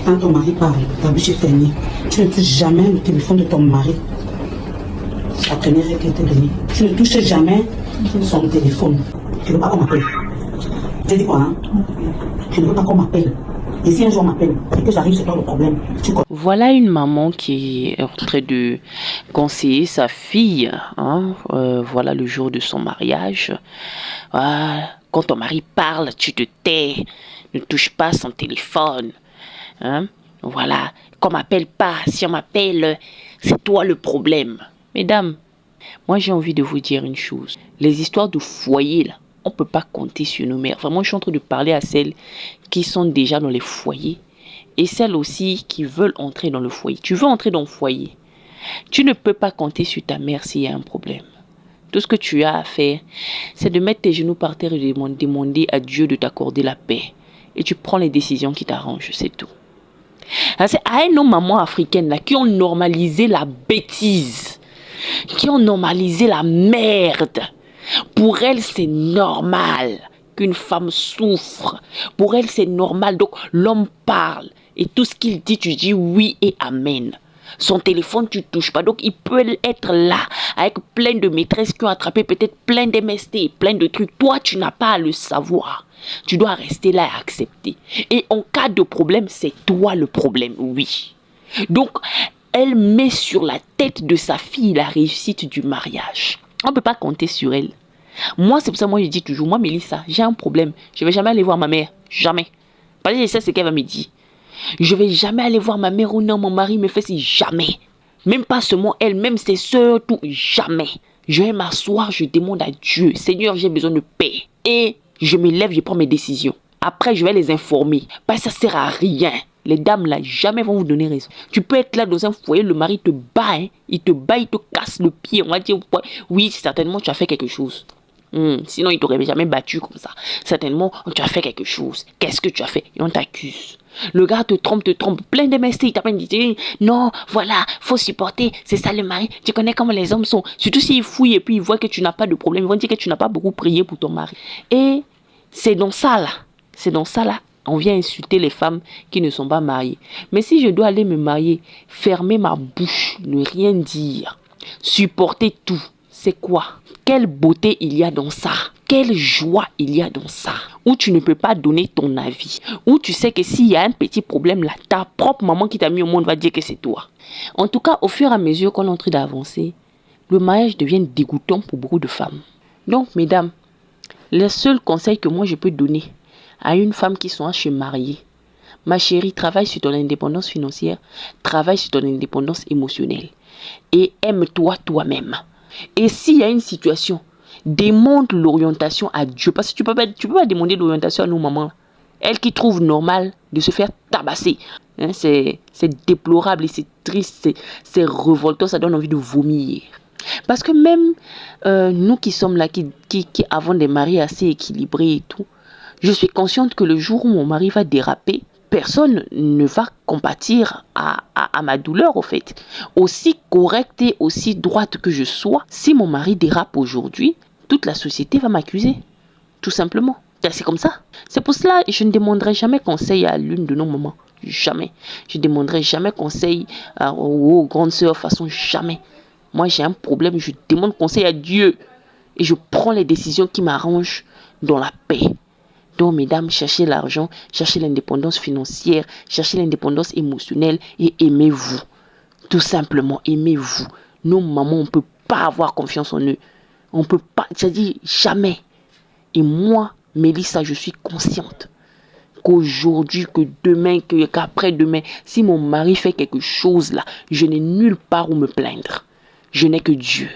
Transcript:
Quand ton mari parle, ta bouche est fermée. Tu ne touches jamais le téléphone de ton mari. La première règle qu'elle t'a donnée. Tu ne touches jamais son téléphone. Tu ne veux pas qu'on m'appelle. Tu dis quoi, hein? Je ne veux pas qu'on m'appelle. Et si un jour on m'appelle et que j'arrive, c'est pas le problème. Voilà une maman qui est en train de conseiller sa fille. Hein, voilà le jour de son mariage. Quand ton mari parle, tu te tais. Ne touche pas son téléphone. Hein, voilà. Qu'on m'appelle pas. Si on m'appelle, c'est toi le problème. Mesdames, moi j'ai envie de vous dire une chose. Les histoires de foyer, là, on ne peut pas compter sur nos mères. Vraiment, je suis en train de parler à celles qui sont déjà dans les foyers et celles aussi qui veulent entrer dans le foyer. Tu veux entrer dans le foyer, tu ne peux pas compter sur ta mère s'il y a un problème. Tout ce que tu as à faire, c'est de mettre tes genoux par terre et de demander à Dieu de t'accorder la paix. Et tu prends les décisions qui t'arrangent, c'est tout. C'est à nos mamans africaines là, qui ont normalisé la bêtise, qui ont normalisé la merde. Pour elles, c'est normal qu'une femme souffre. Pour elles, c'est normal. Donc, l'homme parle. Et tout ce qu'il dit, tu dis oui et amen. Son téléphone, tu ne touches pas. Donc, il peut être là, avec plein de maîtresses qui ont attrapé peut-être plein d'MST, plein de trucs. Toi, tu n'as pas à le savoir. Tu dois rester là et accepter. Et en cas de problème, c'est toi le problème, oui. Donc, elle met sur la tête de sa fille la réussite du mariage. On ne peut pas compter sur elle. Moi, c'est pour ça que je dis toujours, moi, Mélissa, j'ai un problème. Je ne vais jamais aller voir ma mère. Jamais. Parce que je sais ce qu'elle va me dire. Je ne vais jamais aller voir ma mère ou non, mon mari me fait si jamais. Même pas seulement elle, même ses soeurs, tout, jamais. Je vais m'asseoir, je demande à Dieu, Seigneur, j'ai besoin de paix. Et je me lève, je prends mes décisions. Après, je vais les informer. Parce que ça ne sert à rien. Les dames là, jamais vont vous donner raison. Tu peux être là dans un foyer, le mari te bat, hein. Il te bat, il te casse le pied. On va dire, oui, certainement, tu as fait quelque chose. Sinon, il t'aurait jamais battu comme ça. Certainement, tu as fait quelque chose. Qu'est-ce que tu as fait? Et on t'accuse. Le gars te trompe, plein de MST, il t'appelle, il dit, non, voilà, faut supporter, c'est ça le mari. Tu connais comment les hommes sont. Surtout s'ils fouillent et puis ils voient que tu n'as pas de problème, ils vont dire que tu n'as pas beaucoup prié pour ton mari. Et c'est dans ça là, on vient insulter les femmes qui ne sont pas mariées. Mais si je dois aller me marier, fermer ma bouche, ne rien dire, supporter tout, c'est quoi? Quelle beauté il y a dans ça? Quelle joie il y a dans ça? Où tu ne peux pas donner ton avis. Où tu sais que s'il y a un petit problème là, ta propre maman qui t'a mis au monde va dire que c'est toi. En tout cas, au fur et à mesure qu'on est en train d'avancer, le mariage devient dégoûtant pour beaucoup de femmes. Donc, mesdames, le seul conseil que moi je peux donner à une femme qui soit chez mariée, ma chérie, travaille sur ton indépendance financière, travaille sur ton indépendance émotionnelle et aime-toi toi-même. Et s'il y a une situation, demande l'orientation à Dieu. Parce que tu peux pas demander l'orientation à nos mamans. Elles qui trouvent normal de se faire tabasser. Hein, c'est déplorable et c'est triste, c'est révoltant, ça donne envie de vomir. Parce que même nous qui sommes là, qui avons des maris assez équilibrés et tout, je suis consciente que le jour où mon mari va déraper, personne ne va compatir à ma douleur, au fait. Aussi correcte et aussi droite que je sois, si mon mari dérape aujourd'hui, toute la société va m'accuser. Tout simplement. C'est comme ça. C'est pour cela que je ne demanderai jamais conseil à l'une de nos mamans. Jamais. Je ne demanderai jamais conseil aux grandes sœurs, façon jamais. Moi, j'ai un problème, je demande conseil à Dieu. Et je prends les décisions qui m'arrangent dans la paix. Donc, mesdames, cherchez l'argent, cherchez l'indépendance financière, cherchez l'indépendance émotionnelle et aimez-vous. Tout simplement, aimez-vous. Nos mamans, on ne peut pas avoir confiance en eux. On ne peut pas, c'est-à-dire jamais. Et moi, Mélissa, je suis consciente qu'aujourd'hui, que demain, qu'après-demain, si mon mari fait quelque chose là, je n'ai nulle part où me plaindre. Je n'ai que Dieu.